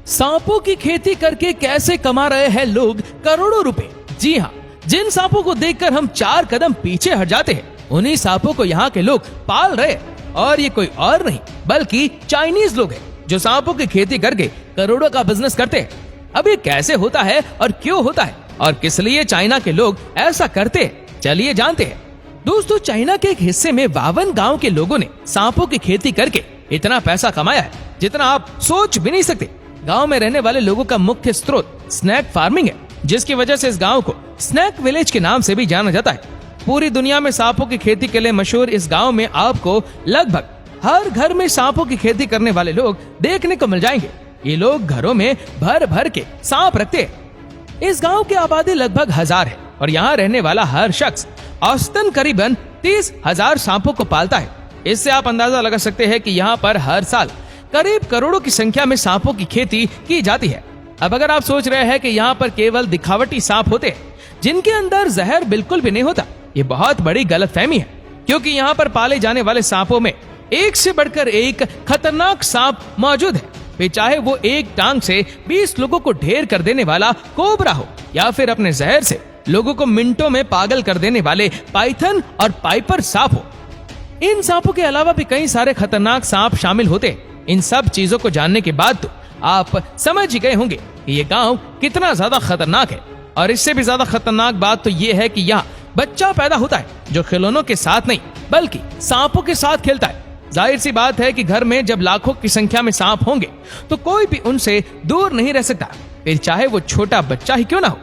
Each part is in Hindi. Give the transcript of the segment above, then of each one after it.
सांपों की खेती करके कैसे कमा रहे हैं लोग करोड़ों रुपए। जी हाँ, जिन सांपों को देखकर हम 4 कदम पीछे हट जाते हैं, उन्हीं सांपों को यहाँ के लोग पाल रहे हैं। और ये कोई और नहीं बल्कि चाइनीज लोग हैं जो सांपों की खेती करके करोड़ों का बिजनेस करते हैं। अब ये कैसे होता है और क्यों होता है और किस लिए चाइना के लोग ऐसा करते हैं, चलिए जानते हैं। दोस्तों, चाइना के एक हिस्से में 52 गाँव के लोगों ने सांपों की खेती करके इतना पैसा कमाया है जितना आप सोच भी नहीं सकते। गांव में रहने वाले लोगों का मुख्य स्रोत स्नैक फार्मिंग है, जिसकी वजह से इस गांव को स्नैक विलेज के नाम से भी जाना जाता है। पूरी दुनिया में सांपों की खेती के लिए मशहूर इस गांव में आपको लगभग हर घर में सांपों की खेती करने वाले लोग देखने को मिल जाएंगे। ये लोग घरों में भर भर के सांप रखते हैं। इस गांव की आबादी लगभग 1000 है और यहाँ रहने वाला हर शख्स औसतन करीबन 30,000 सांपों को पालता है। इससे आप अंदाजा लगा सकते हैं कि यहाँ पर हर साल करीब करोड़ों की संख्या में सांपों की खेती की जाती है। अब अगर आप सोच रहे हैं कि यहाँ पर केवल दिखावटी सांप होते हैं जिनके अंदर जहर बिल्कुल भी नहीं होता, ये बहुत बड़ी गलतफहमी है, क्योंकि यहाँ पर पाले जाने वाले सांपों में एक से बढ़कर एक खतरनाक सांप मौजूद है। फिर चाहे वो एक टांग से 20 लोगों को ढेर कर देने वाला कोबरा हो या फिर अपने जहर से लोगों को मिनटों में पागल कर देने वाले पाइथन और पाइपर सांप हो। इन सांपों के अलावा भी कई सारे खतरनाक सांप शामिल होते हैं। इन सब चीजों को जानने के बाद तो आप समझ ही गए होंगे कि ये गांव कितना ज्यादा खतरनाक है। और इससे भी ज्यादा खतरनाक बात तो ये है कि यहाँ बच्चा पैदा होता है जो खिलौनों के साथ नहीं बल्कि सांपों के साथ खेलता है। जाहिर सी बात है कि घर में जब लाखों की संख्या में सांप होंगे तो कोई भी उनसे दूर नहीं रह सकता, फिर चाहे वो छोटा बच्चा ही क्यों ना हो।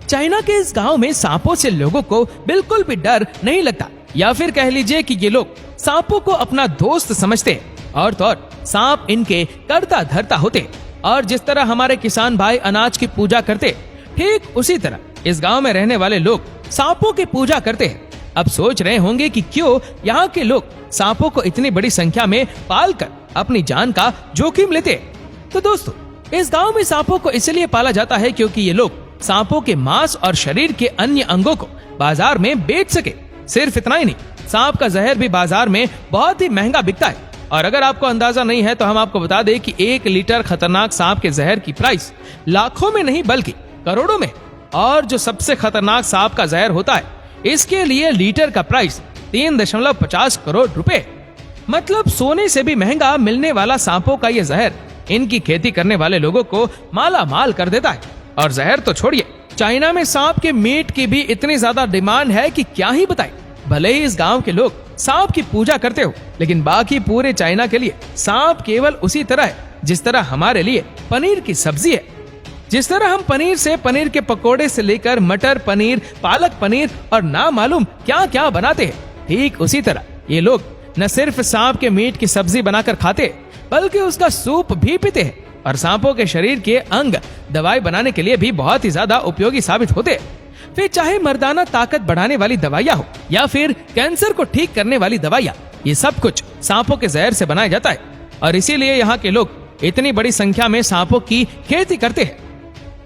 चाइना के इस गांव में सांपों से लोगों को बिल्कुल भी डर नहीं लगता, या फिर कह लीजिए कि ये लोग सांपों को अपना दोस्त समझते हैं। और तो और सांप इनके करता धरता होते। और जिस तरह हमारे किसान भाई अनाज की पूजा करते, ठीक उसी तरह इस गांव में रहने वाले लोग सांपों की पूजा करते हैं। अब सोच रहे होंगे कि क्यों यहाँ के लोग सांपों को इतनी बड़ी संख्या में पालकर अपनी जान का जोखिम लेते हैं। तो दोस्तों, इस गांव में सांपों को इसलिए पाला जाता है क्योंकि ये लोग सांपों के मांस और शरीर के अन्य अंगों को बाजार में बेच सके। सिर्फ इतना ही नहीं, सांप का जहर भी बाजार में बहुत ही महंगा बिकता है। और अगर आपको अंदाजा नहीं है तो हम आपको बता दें कि 1 लीटर खतरनाक सांप के जहर की प्राइस लाखों में नहीं बल्कि करोड़ों में। और जो सबसे खतरनाक सांप का जहर होता है, इसके लिए लीटर का प्राइस 3.50 करोड़ रुपए, मतलब सोने से भी महंगा मिलने वाला सांपों का ये जहर इनकी खेती करने वाले लोगों को माला माल कर देता है। और जहर तो छोड़िए, चाइना में सांप के मीट की भी इतनी ज्यादा डिमांड है कि क्या ही बताएं। भले ही इस गांव के लोग सांप की पूजा करते हो, लेकिन बाकी पूरे चाइना के लिए सांप केवल उसी तरह है जिस तरह हमारे लिए पनीर की सब्जी है। जिस तरह हम पनीर से पनीर के पकोड़े से लेकर मटर पनीर, पालक पनीर और ना मालूम क्या क्या बनाते हैं, ठीक उसी तरह ये लोग न सिर्फ सांप के मीट की सब्जी बनाकर खाते बल्कि उसका सूप भी पीते हैं। और सांपों के शरीर के अंग दवाई बनाने के लिए भी बहुत ही ज्यादा उपयोगी साबित होते हैं। फिर चाहे मर्दाना ताकत बढ़ाने वाली दवाइयाँ हो या फिर कैंसर को ठीक करने वाली दवाइयाँ, ये सब कुछ सांपों के जहर से बनाया जाता है। और इसीलिए यहाँ के लोग इतनी बड़ी संख्या में सांपों की खेती करते हैं।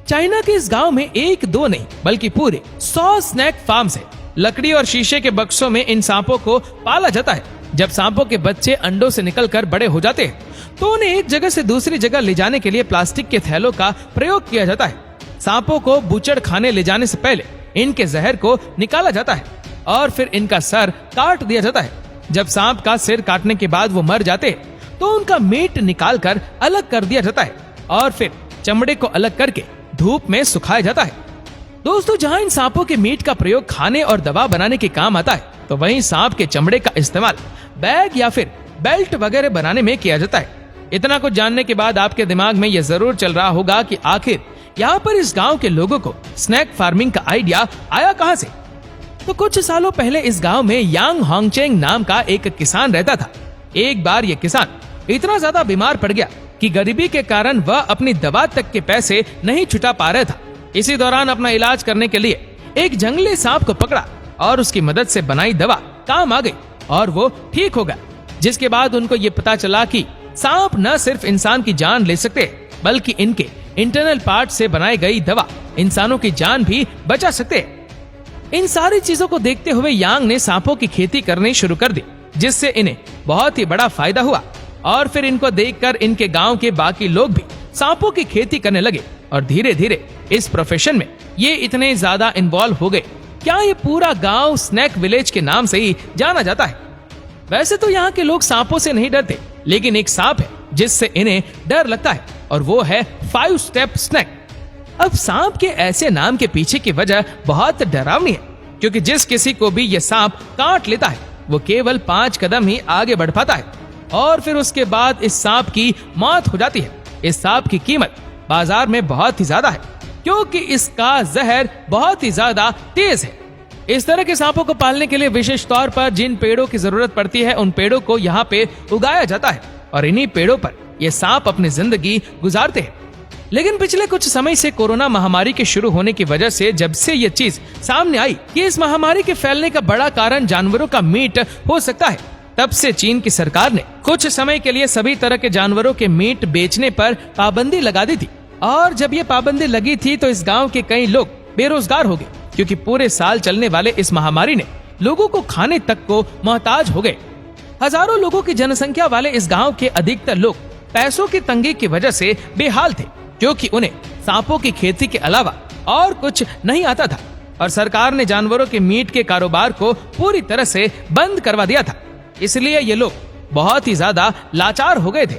चाइना के इस गांव में 1-2 नहीं बल्कि पूरे 100 स्नैक फार्म्स है। लकड़ी और शीशे के बक्सों में इन सांपों को पाला जाता है। जब सांपों के बच्चे अंडों से निकलकर बड़े हो जाते हैं तो उन्हें एक जगह से दूसरी जगह ले जाने के लिए प्लास्टिक के थैलों का प्रयोग किया जाता है। सांपों को बूचड़ खाने ले जाने से पहले इनके जहर को निकाला जाता है और फिर इनका सर काट दिया जाता है। जब सांप का सिर काटने के बाद वो मर जाते तो उनका मीट निकालकर अलग कर दिया जाता है और फिर चमड़े को अलग करके धूप में सुखाया जाता है। दोस्तों, जहाँ इन सांपों के मीट का प्रयोग खाने और दवा बनाने के काम आता है, तो वहीं सांप के चमड़े का इस्तेमाल बैग या फिर बेल्ट वगैरह बनाने में किया जाता है। इतना कुछ जानने के बाद आपके दिमाग में यह जरूर चल रहा होगा कि आखिर यहाँ पर इस गांव के लोगों को स्नैक फार्मिंग का आइडिया आया कहाँ से। तो कुछ सालों पहले इस गांव में यांग होंगचेंग नाम का एक किसान रहता था। एक बार ये किसान इतना ज्यादा बीमार पड़ गया कि गरीबी के कारण वह अपनी दवा तक के पैसे नहीं छुटा पा रहा था। इसी दौरान अपना इलाज करने के लिए एक जंगली सांप को पकड़ा और उसकी मदद से बनाई दवा काम आ गई और वो ठीक हो गया। जिसके बाद उनको ये पता चला कि सांप न सिर्फ इंसान की जान ले सकते बल्कि इनके इंटरनल पार्ट से बनाई गई दवा इंसानों की जान भी बचा सकते हैं। इन सारी चीजों को देखते हुए यांग ने सांपों की खेती करनी शुरू कर दी, जिससे इन्हें बहुत ही बड़ा फायदा हुआ। और फिर इनको देखकर इनके गांव के बाकी लोग भी सांपों की खेती करने लगे और धीरे धीरे इस प्रोफेशन में ये इतने ज्यादा इन्वॉल्व हो गए, क्या ये पूरा गांव स्नैक विलेज के नाम से ही जाना जाता है। वैसे तो यहाँ के लोग सांपों से नहीं डरते, लेकिन एक सांप है जिससे इन्हें डर लगता है और वो है 5 स्टेप स्नैक। अब सांप के ऐसे नाम के पीछे की वजह बहुत डरावनी है, क्योंकि जिस किसी को भी ये सांप काट लेता है वो केवल 5 कदम ही आगे बढ़ पाता है और फिर उसके बाद इस सांप की मौत हो जाती है। इस सांप की कीमत बाजार में बहुत ही ज्यादा है, क्योंकि इसका जहर बहुत ही ज्यादा तेज है। इस तरह के सांपों को पालने के लिए विशेष तौर पर जिन पेड़ों की जरूरत पड़ती है उन पेड़ों को यहाँ पे उगाया जाता है और इन्हीं पेड़ों पर ये सांप अपनी जिंदगी गुजारते हैं। लेकिन पिछले कुछ समय से कोरोना महामारी के शुरू होने की वजह से जब से ये चीज सामने आई कि इस महामारी के फैलने का बड़ा कारण जानवरों का मीट हो सकता है, तब से चीन की सरकार ने कुछ समय के लिए सभी तरह के जानवरों के मीट बेचने पर पाबंदी लगा दी थी। और जब ये पाबंदी लगी थी तो इस गांव के कई लोग बेरोजगार हो गए, क्योंकि पूरे साल चलने वाले इस महामारी ने लोगों को खाने तक को मोहताज हो गए। हजारों लोगों की जनसंख्या वाले इस गांव के अधिकतर लोग पैसों की तंगी की वजह से बेहाल थे, क्योंकि उन्हें सांपों की खेती के अलावा और कुछ नहीं आता था और सरकार ने जानवरों के मीट के कारोबार को पूरी तरह से बंद करवा दिया था। इसलिए ये लोग बहुत ही ज्यादा लाचार हो गए थे।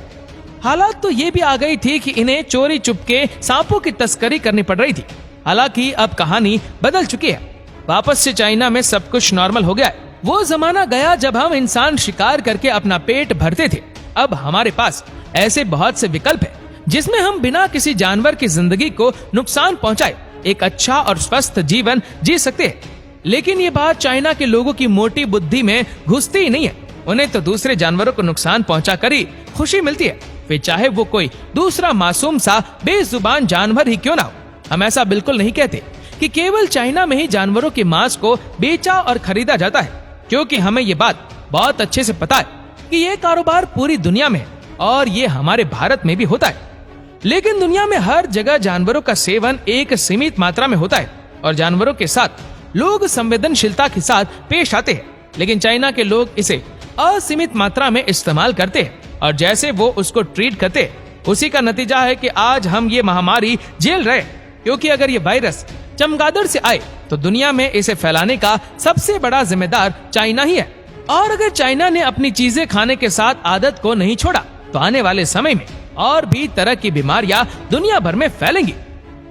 हालात तो ये भी आ गई थी कि इन्हें चोरी चुपके सांपों की तस्करी करनी पड़ रही थी। हालांकि अब कहानी बदल चुकी है, वापस से चाइना में सब कुछ नॉर्मल हो गया है। वो जमाना गया जब हम इंसान शिकार करके अपना पेट भरते थे। अब हमारे पास ऐसे बहुत से विकल्प है जिसमें हम बिना किसी जानवर की जिंदगी को नुकसान पहुंचाए एक अच्छा और स्वस्थ जीवन जी सकते हैं। लेकिन ये बात चाइना के लोगों की मोटी बुद्धि में घुसती ही नहीं है। उन्हें तो दूसरे जानवरों को नुकसान पहुंचा कर ही खुशी मिलती है, फिर चाहे वो कोई दूसरा मासूम सा बेजुबान जानवर ही क्यों ना हो। हम ऐसा बिल्कुल नहीं कहते कि केवल चाइना में ही जानवरों के मांस को बेचा और खरीदा जाता है, क्योंकि हमें ये बात बहुत अच्छे से पता है कि ये कारोबार पूरी दुनिया में है और ये हमारे भारत में भी होता है। लेकिन दुनिया में हर जगह जानवरों का सेवन एक सीमित मात्रा में होता है और जानवरों के साथ लोग संवेदनशीलता के साथ पेश आते हैं। लेकिन चाइना के लोग इसे असीमित मात्रा में इस्तेमाल करते हैं और जैसे वो उसको ट्रीट करते हैं उसी का नतीजा है कि आज हम ये महामारी झेल रहे हैं। क्योंकि अगर ये वायरस चमगादड़ से आए तो दुनिया में इसे फैलाने का सबसे बड़ा जिम्मेदार चाइना ही है। और अगर चाइना ने अपनी चीजें खाने के साथ आदत को नहीं छोड़ा तो आने वाले समय में और भी तरह की बीमारियां दुनिया भर में फैलेंगी।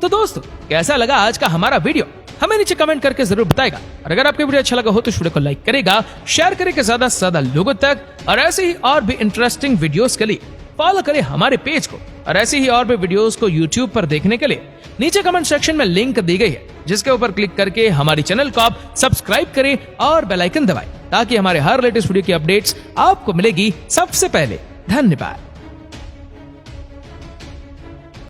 तो दोस्तों, कैसा लगा आज का हमारा वीडियो, हमें नीचे कमेंट करके जरूर बताएगा। और अगर आपको वीडियो अच्छा लगा हो तो वीडियो को लाइक करेगा, शेयर करेगा ज्यादा से ज्यादा लोगों तक। और ऐसे ही और भी इंटरेस्टिंग वीडियोस के लिए फॉलो करें हमारे पेज को। और ऐसे ही और भी वीडियोस को यूट्यूब पर देखने के लिए नीचे कमेंट सेक्शन में लिंक दी गई है, जिसके ऊपर क्लिक करके हमारी चैनल को आप सब्सक्राइब करें और बेल आइकन दबाएं, ताकि हमारे हर लेटेस्ट वीडियो की अपडेट्स आपको मिलेगी सबसे पहले। धन्यवाद।